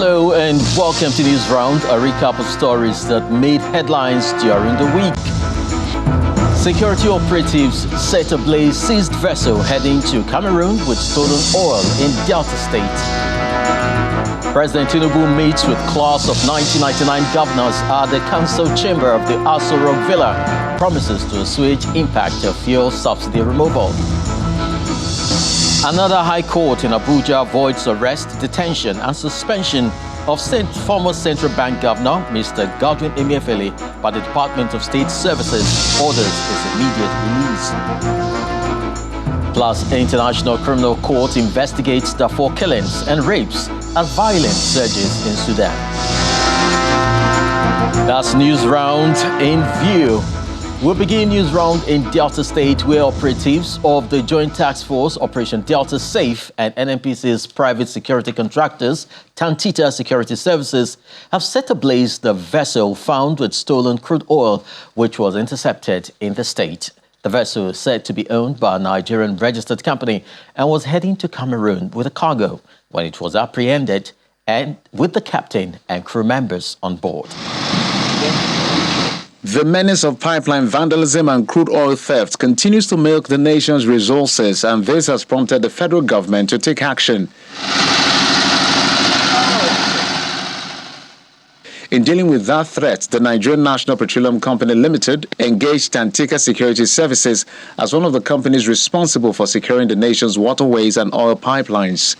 Hello and welcome to News Round, a recap of stories that made headlines during the week. Security operatives set ablaze seized vessel heading to Cameroon with stolen oil in Delta State. President Tinubu meets with class of 1999 governors at the council chamber of the Aso Rock Villa, promises to assuage impact of fuel subsidy removal. Another high court in Abuja voids arrest, detention and suspension of former Central Bank Governor Mr. Godwin Emefiele by the Department of State Services, orders his immediate release. Plus, International Criminal Court investigates the 4 killings and rapes as violence surges in Sudan. That's News Round in view. We'll begin News Round in Delta State, where operatives of the Joint Task Force Operation Delta Safe and NNPC's private security contractors, Tantita Security Services, have set ablaze the vessel found with stolen crude oil, which was intercepted in the state. The vessel is said to be owned by a Nigerian registered company and was heading to Cameroon with a cargo when it was apprehended, and with the captain and crew members on board. The menace of pipeline vandalism and crude oil theft continues to milk the nation's resources, and this has prompted the federal government to take action. In dealing with that threat, the Nigerian National Petroleum Company Limited engaged Tantita Security Services as one of the companies responsible for securing the nation's waterways and oil pipelines.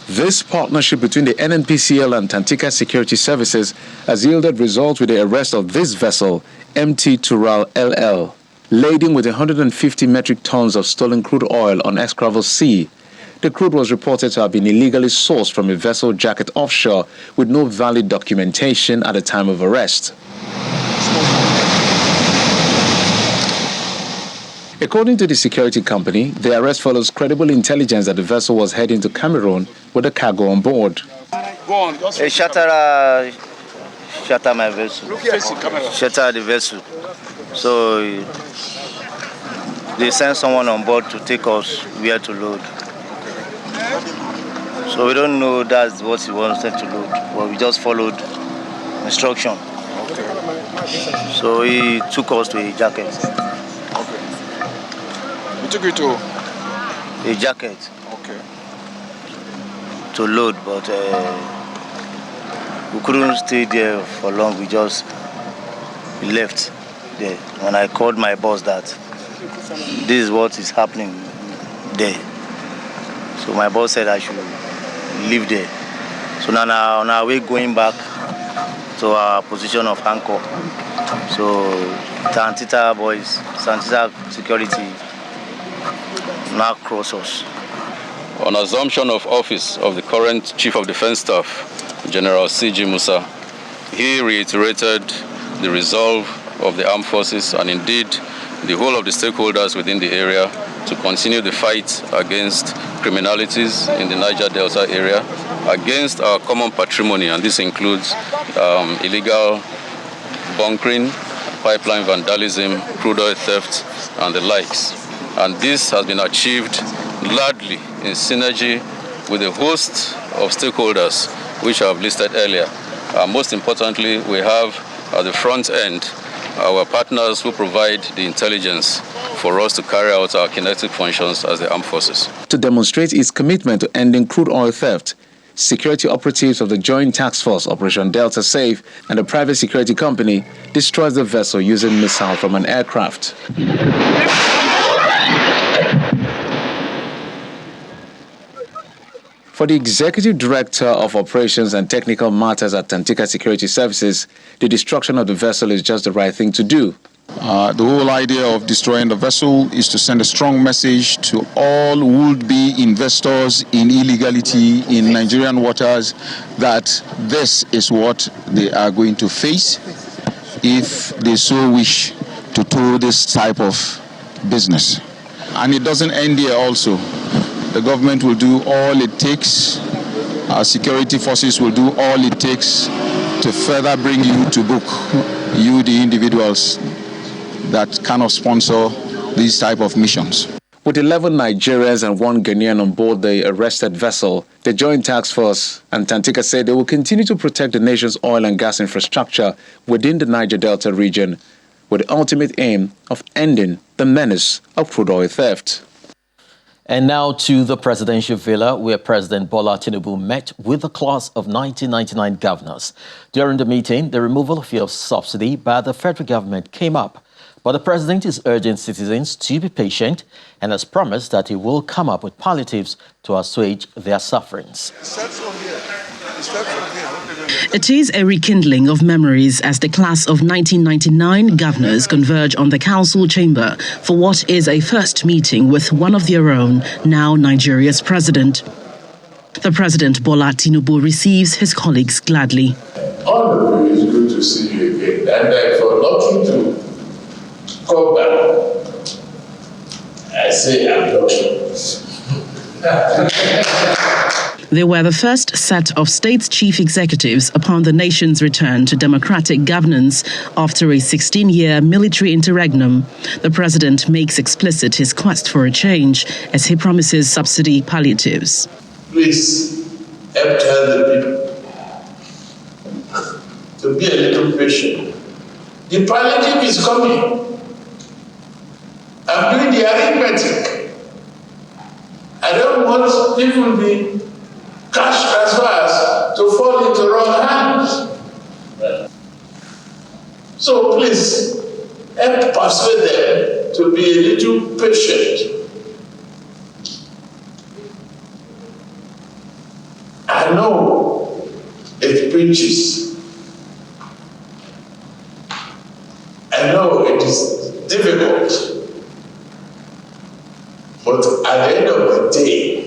This partnership between the NNPCL and Tantita Security Services has yielded results with the arrest of this vessel, MT Tural LL, laden with 150 metric tons of stolen crude oil on Escravel Sea. The crude was reported to have been illegally sourced from a vessel jacket offshore with no valid documentation at the time of arrest. According to the security company, the arrest follows credible intelligence that the vessel was heading to Cameroon with a cargo on board. A shatter my vessel. Shatter the vessel. So they sent someone on board to take us where to load. So we don't know that's what he wanted to load, but we just followed instruction. So he took us to a jacket. We took you to a jacket. Okay. To load, but we couldn't stay there for long. We left there. When I called my boss that this is what is happening there, so my boss said I should leave there. So now on our way going back to our position of anchor, so Tantita boys, Tantita Security now cross us. On assumption of office of the current Chief of Defense Staff, General C.G. Musa, he reiterated the resolve of the armed forces and indeed the whole of the stakeholders within the area to continue the fight against criminalities in the Niger Delta area, against our common patrimony, and this includes illegal bunkering, pipeline vandalism, crude oil theft, and the likes. And this has been achieved largely in synergy with a host of stakeholders, which I have listed earlier. Most importantly, we have at the front end our partners who provide the intelligence for us to carry out our kinetic functions as the armed forces. To demonstrate its commitment to ending crude oil theft, security operatives of the Joint Task Force Operation Delta Safe and a private security company destroyed the vessel using missile from an aircraft. For the Executive Director of Operations and Technical Matters at Tantita Security Services, the destruction of the vessel is just the right thing to do. The whole idea of destroying the vessel is to send a strong message to all would-be investors in illegality in Nigerian waters that this is what they are going to face if they so wish to tow this type of business. And it doesn't end here also. The government will do all it takes, our security forces will do all it takes to further bring you to book, you the individuals that cannot sponsor these type of missions. With 11 Nigerians and 1 Ghanaian on board the arrested vessel, the Joint Task Force and Tantika said they will continue to protect the nation's oil and gas infrastructure within the Niger Delta region, with the ultimate aim of ending the menace of crude oil theft. And now to the presidential villa, where President Bola Tinubu met with the class of 1999 governors. During the meeting, the removal of fuel subsidy by the federal government came up. But the president is urging citizens to be patient and has promised that he will come up with palliatives to assuage their sufferings. It is a rekindling of memories as the class of 1999 governors converge on the council chamber for what is a first meeting with one of their own, now Nigeria's president. The president, Bola Tinubu, receives his colleagues gladly. All of you, it's good to see you again. And for nothing to come back, I say abduction. They were the first set of state chief executives upon the nation's return to democratic governance after a 16-year military interregnum. The president makes explicit his quest for a change as he promises subsidy palliatives. Please help tell the people to be a little patient. The palliative is coming. I'm doing the arithmetic. I don't want people the cash transfers to fall into wrong hands. So please, help persuade them to be a little patient. I know it pinches. I know it is difficult. But at the end of the day,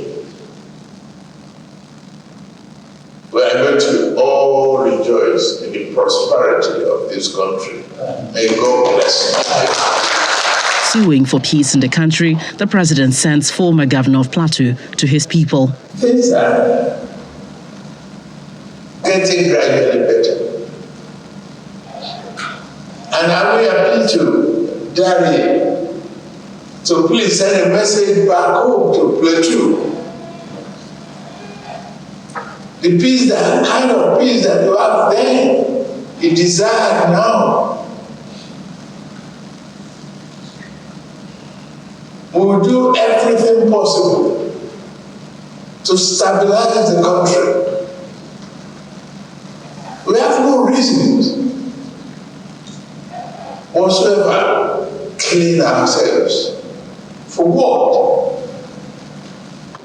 we are going to all rejoice in the prosperity of this country. May God bless you. Suing for peace in the country, the president sends former governor of Plateau to his people. Things are getting gradually better. And I will appeal to Dari to please send a message back home to Plateau. The peace, that kind of peace that you have then, you desire now. We will do everything possible to stabilize the country. We have no reasons whatsoever killing ourselves. For what?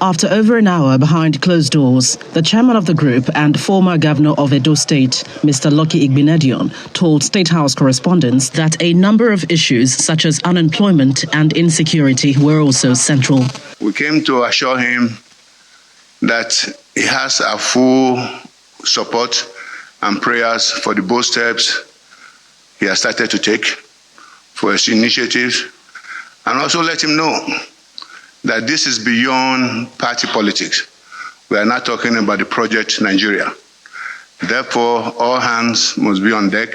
After over an hour behind closed doors, the chairman of the group and former governor of Edo State, Mr. Lucky Igbinedion, told State House correspondents that a number of issues such as unemployment and insecurity were also central. We came to assure him that he has our full support and prayers for the bold steps he has started to take, for his initiatives, and also let him know that this is beyond party politics. We are not talking about the project Nigeria. Therefore, all hands must be on deck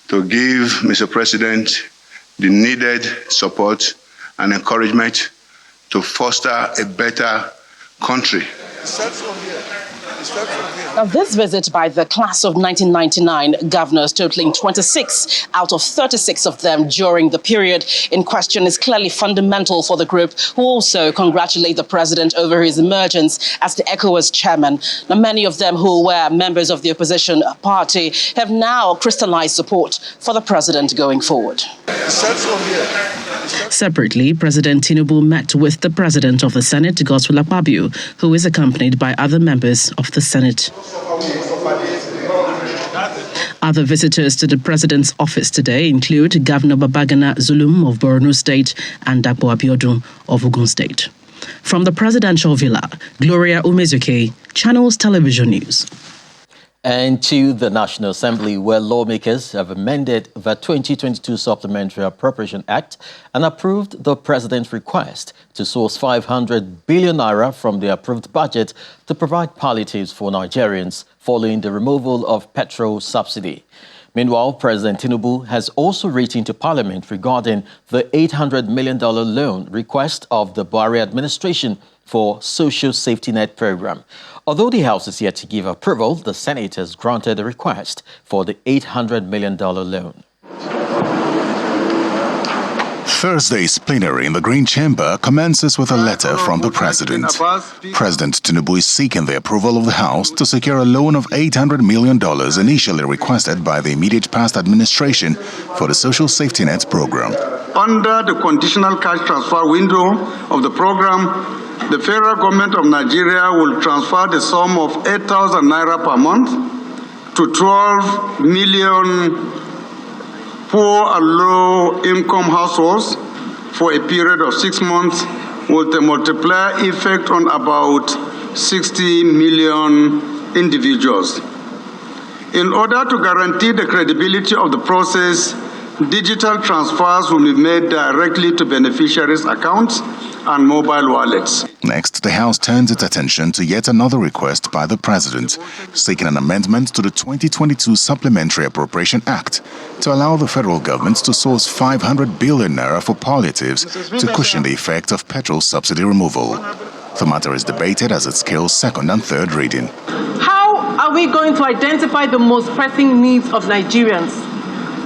to give Mr. President the needed support and encouragement to foster a better country. Now, this visit by the class of 1999 governors, totaling 26 out of 36 of them during the period in question, is clearly fundamental for the group, who also congratulate the president over his emergence as the ECOWAS chairman. Now, many of them who were members of the opposition party have now crystallized support for the president going forward. Separately, President Tinubu met with the president of the Senate, Godswill Akpabio, who is accompanied by other members of the Senate. Other visitors to the president's office today include Governor Babagana Zulum of Borno State and Dapo Abiodun of Ogun State. From the presidential villa, Gloria Umezuke, Channels Television News. And to the National Assembly, where lawmakers have amended the 2022 Supplementary Appropriation Act and approved the president's request to source 500 billion naira from the approved budget to provide palliatives for Nigerians following the removal of petrol subsidy. Meanwhile, President Tinubu has also written to Parliament regarding the $800 million loan request of the Buhari administration for Social Safety Net program. Although the House is yet to give approval, the Senate has granted a request for the $800 million loan. Thursday's plenary in the Green Chamber commences with a letter from the President. President Tinubu is seeking the approval of the House to secure a loan of $800 million initially requested by the immediate past administration for the Social Safety Net program. Under the conditional cash transfer window of the program, the federal government of Nigeria will transfer the sum of 8,000 naira per month to 12 million poor and low-income households for a period of 6 months, with a multiplier effect on about 60 million individuals. In order to guarantee the credibility of the process, digital transfers will be made directly to beneficiaries' accounts and mobile wallets. Next, the House turns its attention to yet another request by the President, seeking an amendment to the 2022 Supplementary Appropriation Act to allow the federal government to source 500 billion naira for palliatives to cushion the effect of petrol subsidy removal. The matter is debated as it scales second and third reading. How are we going to identify the most pressing needs of Nigerians?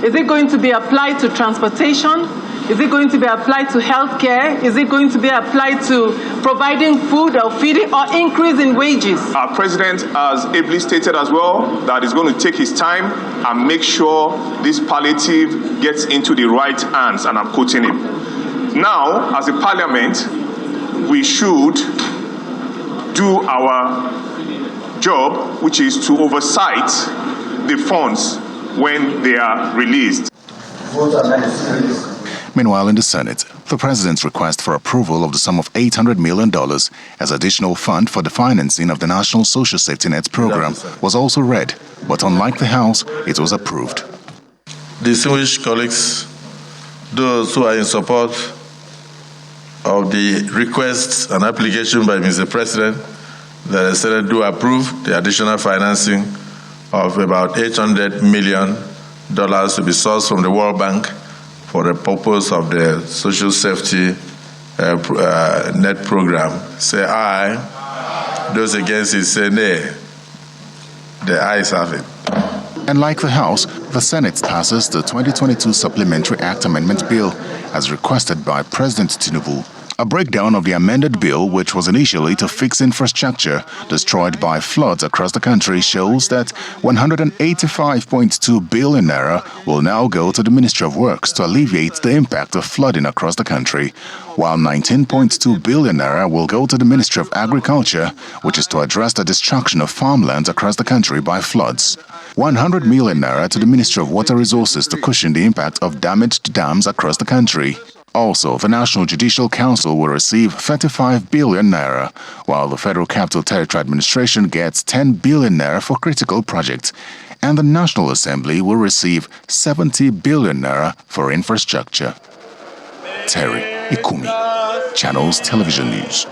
Is it going to be applied to transportation? Is it going to be applied to healthcare? Is it going to be applied to providing food or feeding or increase in wages? Our president has ably stated as well that he's going to take his time and make sure this palliative gets into the right hands, and I'm quoting him. Now, as a parliament, we should do our job, which is to oversight the funds when they are released. Meanwhile, in the Senate, the President's request for approval of the sum of $800 million as additional fund for the financing of the National Social Safety Net program was also read, but unlike the House, it was approved. Distinguished colleagues, those who are in support of the request and application by Mr. President, the Senate do approve the additional financing of about $800 million to be sourced from the World Bank for the purpose of the Social Safety Net program. Say aye. Those against it say nay. The ayes have it. And like the House, the Senate passes the 2022 Supplementary Act Amendment Bill as requested by President Tinubu. A breakdown of the amended bill, which was initially to fix infrastructure destroyed by floods across the country, shows that 185.2 billion naira will now go to the Ministry of Works to alleviate the impact of flooding across the country, while 19.2 billion naira will go to the Ministry of Agriculture, which is to address the destruction of farmlands across the country by floods. 100 million naira to the Ministry of Water Resources to cushion the impact of damaged dams across the country. Also, the National Judicial Council will receive 35 billion naira, while the Federal Capital Territory Administration gets 10 billion naira for critical projects, and the National Assembly will receive 70 billion naira for infrastructure. Terry Ikumi, Channels Television News.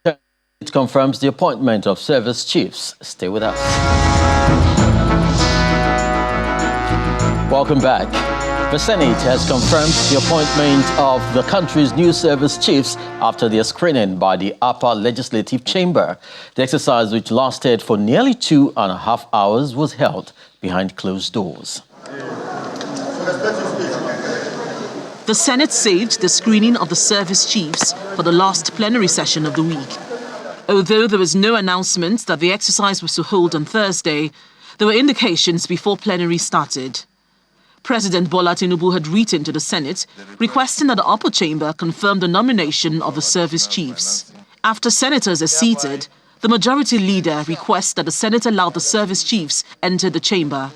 It confirms the appointment of service chiefs. Stay with us. Welcome back. The Senate has confirmed the appointment of the country's new service chiefs after their screening by the upper legislative chamber. The exercise, which lasted for nearly 2.5 hours, was held behind closed doors. The Senate saved the screening of the service chiefs for the last plenary session of the week. Although there was no announcement that the exercise was to hold on Thursday, there were indications before plenary started. President Bola Tinubu had written to the Senate requesting that the upper chamber confirm the nomination of the service chiefs. After senators are seated, the majority leader requests that the Senate allow the service chiefs enter the chamber.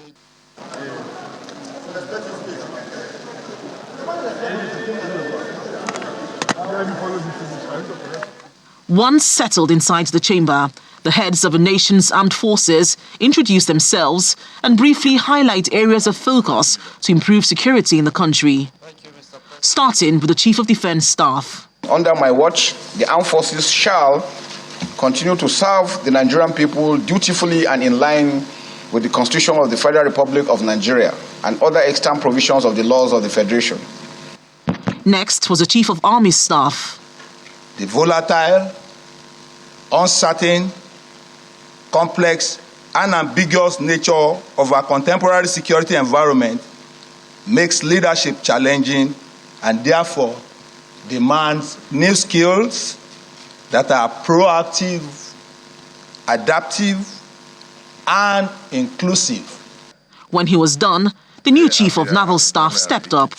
Once settled inside the chamber, the heads of the nation's armed forces introduce themselves and briefly highlight areas of focus to improve security in the country. Starting with the Chief of Defense Staff. Under my watch, the armed forces shall continue to serve the Nigerian people dutifully and in line with the Constitution of the Federal Republic of Nigeria and other extant provisions of the laws of the Federation. Next was the Chief of Army Staff. The volatile, uncertain, complex, and ambiguous nature of our contemporary security environment makes leadership challenging and therefore demands new skills that are proactive, adaptive, and inclusive. When he was done, the new Chief of Naval Staff stepped up.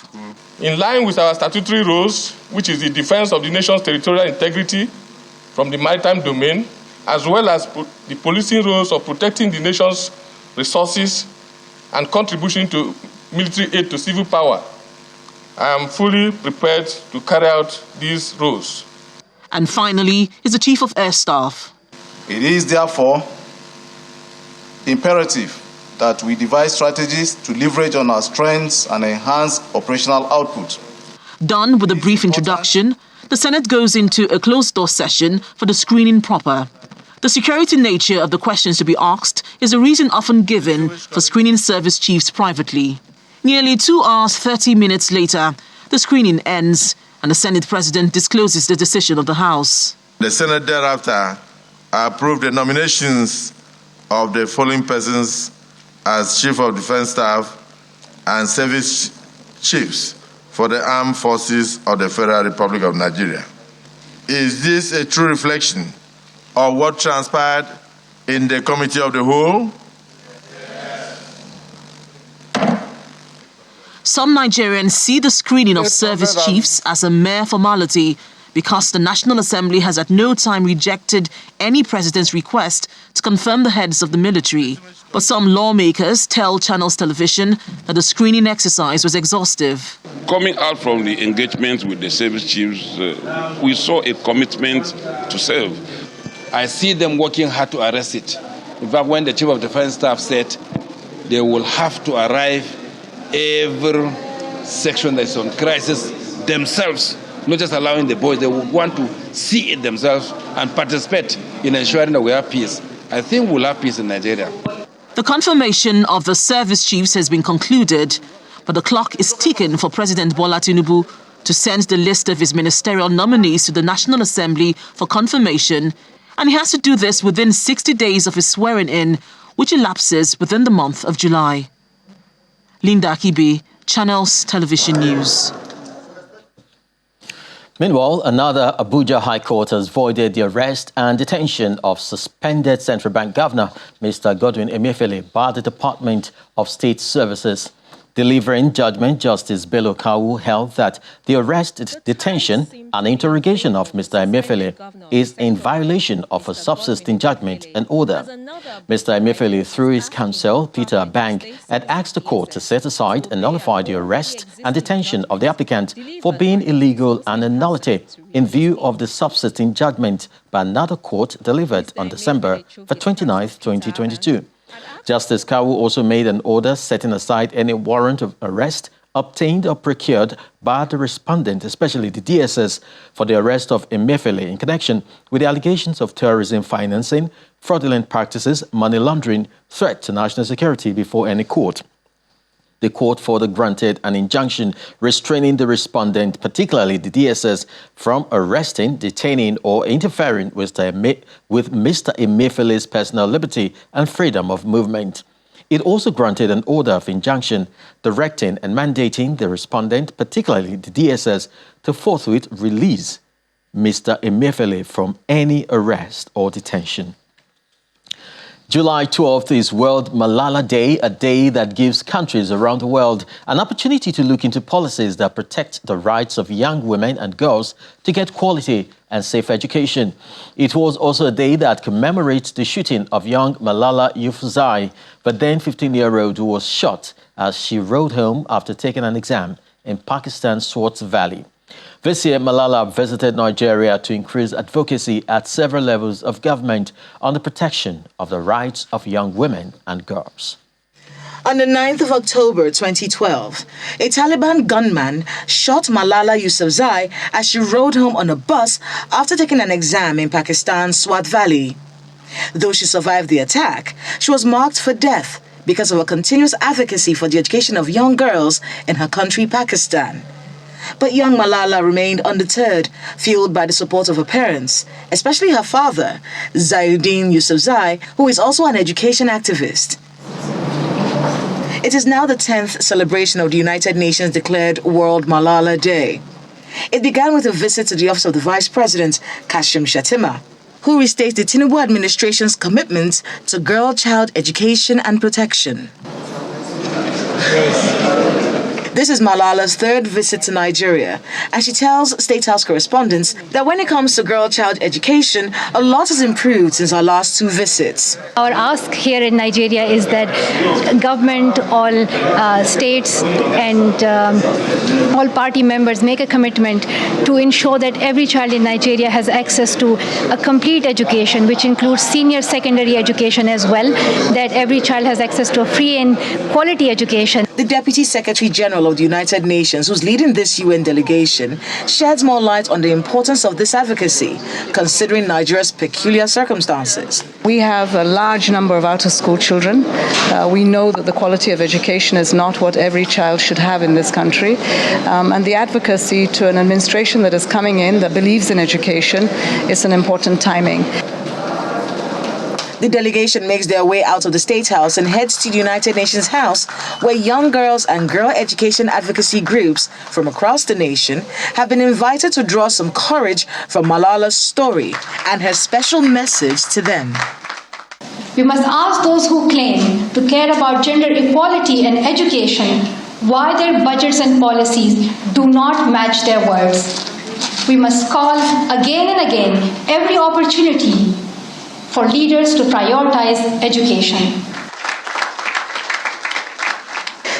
In line with our statutory roles, which is the defense of the nation's territorial integrity from the maritime domain, as well as the policing roles of protecting the nation's resources and contribution to military aid to civil power, I am fully prepared to carry out these roles. And finally is the Chief of Air Staff. It is therefore imperative that we devise strategies to leverage on our strengths and enhance operational output. Done with a brief introduction, the Senate goes into a closed-door session for the screening proper. The security nature of the questions to be asked is a reason often given for screening service chiefs privately. Nearly 2 hours, 30 minutes later, the screening ends and the Senate President discloses the decision of the House. The Senate thereafter approved the nominations of the following persons as Chief of Defense Staff and Service Chiefs for the Armed Forces of the Federal Republic of Nigeria. Is this a true reflection of what transpired in the Committee of the Whole? Some Nigerians see the screening of service chiefs as a mere formality because the National Assembly has at no time rejected any president's request to confirm the heads of the military. But some lawmakers tell Channels Television that the screening exercise was exhaustive. Coming out from the engagement with the service chiefs, we saw a commitment to serve. I see them working hard to arrest it. In fact, when the Chief of Defense Staff said they will have to arrive every section that's on crisis themselves, not just allowing the boys, they would want to see it themselves and participate in ensuring that we have peace. I think we'll have peace in Nigeria. The confirmation of the service chiefs has been concluded, but the clock is ticking for President Bola Tinubu to send the list of his ministerial nominees to the National Assembly for confirmation, and he has to do this within 60 days of his swearing-in, which elapses within the month of July. Linda Akibi, Channels Television News. Meanwhile, another Abuja High Court has voided the arrest and detention of suspended Central Bank Governor Mr. Godwin Emefiele by the Department of State Services. Delivering judgment, Justice Bello Kawu held that the arrest, detention and interrogation of Mr. Emefiele is in violation of a subsisting judgment and order. Mr. Emefiele, through his counsel, Peter Bang, had asked the court to set aside and nullify the arrest and detention of the applicant for being illegal and a nullity in view of the subsisting judgment by another court delivered on December 29, 2022. Justice Kawu also made an order setting aside any warrant of arrest obtained or procured by the respondent, especially the DSS, for the arrest of Emefiele in connection with the allegations of terrorism financing, fraudulent practices, money laundering, threat to national security before any court. The court further granted an injunction restraining the respondent, particularly the DSS, from arresting, detaining, or interfering with Mr. Emefiele's personal liberty and freedom of movement. It also granted an order of injunction directing and mandating the respondent, particularly the DSS, to forthwith release Mr. Emefiele from any arrest or detention. July 12th is World Malala Day, a day that gives countries around the world an opportunity to look into policies that protect the rights of young women and girls to get quality and safe education. It was also a day that commemorates the shooting of young Malala Yousafzai, the then 15-year-old who was shot as she rode home after taking an exam in Pakistan's Swat Valley. This year, Malala visited Nigeria to increase advocacy at several levels of government on the protection of the rights of young women and girls. On the 9th of October 2012, a Taliban gunman shot Malala Yousafzai as she rode home on a bus after taking an exam in Pakistan's Swat Valley. Though she survived the attack, she was marked for death because of her continuous advocacy for the education of young girls in her country, Pakistan. But young Malala remained undeterred, fueled by the support of her parents, especially her father, Zainuddin Yousafzai, who is also an education activist. It is now the 10th celebration of the United Nations declared World Malala Day. It began with a visit to the office of the Vice President, Kashim Shettima, who restates the Tinubu administration's commitment to girl-child education and protection. This is Malala's third visit to Nigeria, and she tells State House correspondents that when it comes to girl-child education, a lot has improved since our last two visits. Our ask here in Nigeria is that government, all states and all party members make a commitment to ensure that every child in Nigeria has access to a complete education, which includes senior secondary education as well, that every child has access to a free and quality education. The Deputy Secretary General of the United Nations, who's leading this UN delegation, sheds more light on the importance of this advocacy, considering Nigeria's peculiar circumstances. We have a large number of out-of-school children. We know that the quality of education is not what every child should have in this country. And the advocacy to an administration that is coming in, that believes in education, is an important timing. The delegation makes their way out of the State House and heads to the United Nations House, where young girls and girl education advocacy groups from across the nation have been invited to draw some courage from Malala's story and her special message to them. We must ask those who claim to care about gender equality and education why their budgets and policies do not match their words. We must call again and again every opportunity for leaders to prioritize education.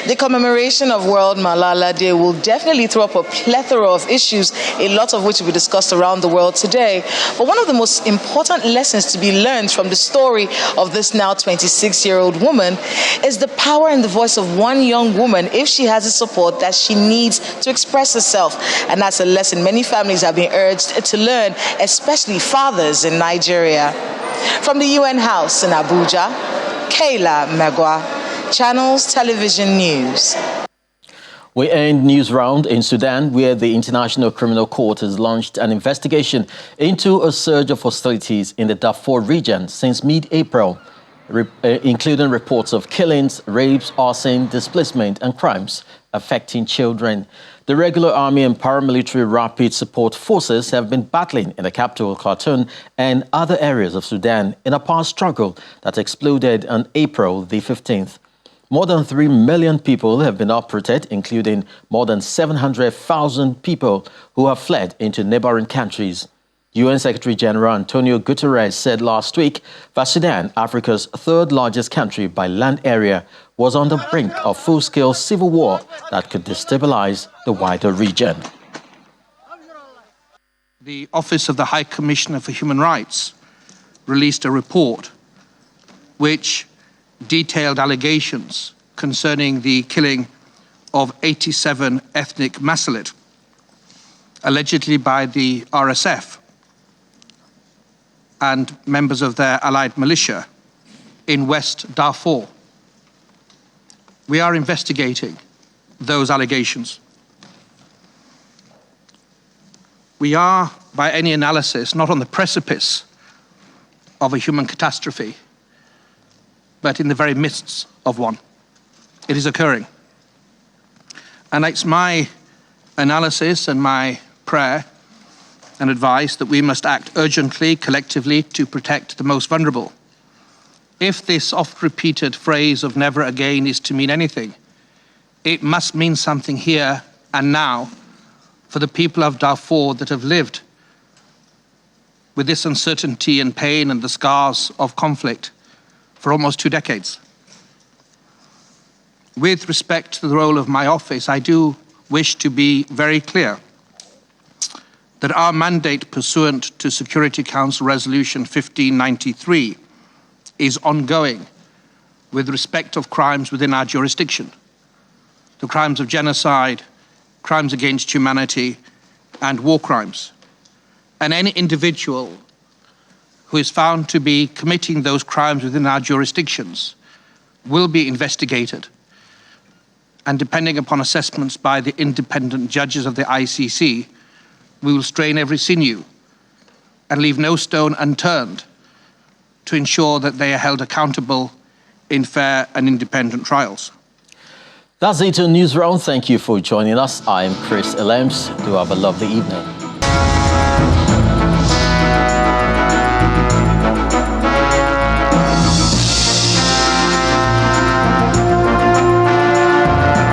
The commemoration of World Malala Day will definitely throw up a plethora of issues, a lot of which will be discussed around the world today. But one of the most important lessons to be learned from the story of this now 26-year-old woman is the power in the voice of one young woman if she has the support that she needs to express herself. And that's a lesson many families have been urged to learn, especially fathers in Nigeria. From the UN House in Abuja, Kayla Megwa, Channels Television News. We end news round in Sudan, where the International Criminal Court has launched an investigation into a surge of hostilities in the Darfur region since mid-April, including reports of killings, rapes, arson, displacement, and crimes affecting children. The regular army and paramilitary rapid support forces have been battling in the capital, Khartoum, and other areas of Sudan in a power struggle that exploded on April the 15th. More than 3 million people have been uprooted, including more than 700,000 people who have fled into neighboring countries. UN Secretary General Antonio Guterres said last week that Sudan, Africa's third largest country by land area, was on the brink of full-scale civil war that could destabilize the wider region. The Office of the High Commissioner for Human Rights released a report which detailed allegations concerning the killing of 87 ethnic Masalit, allegedly by the RSF and members of their allied militia in West Darfur. We are investigating those allegations. We are, by any analysis, not on the precipice of a human catastrophe, but in the very midst of one. It is occurring. And it's my analysis and my prayer and advice that we must act urgently, collectively, to protect the most vulnerable. If this oft-repeated phrase of never again is to mean anything, it must mean something here and now for the people of Darfur that have lived with this uncertainty and pain and the scars of conflict for almost 2 decades. With respect to the role of my office, I do wish to be very clear that our mandate pursuant to Security Council Resolution 1593 is ongoing with respect of crimes within our jurisdiction, the crimes of genocide, crimes against humanity, and war crimes. And any individual who is found to be committing those crimes within our jurisdictions will be investigated, and depending upon assessments by the independent judges of the ICC, we will strain every sinew and leave no stone unturned to ensure that they are held accountable in fair and independent trials. That's it on News Round. Thank you for joining us. I'm Chris Elems. Do have a lovely evening.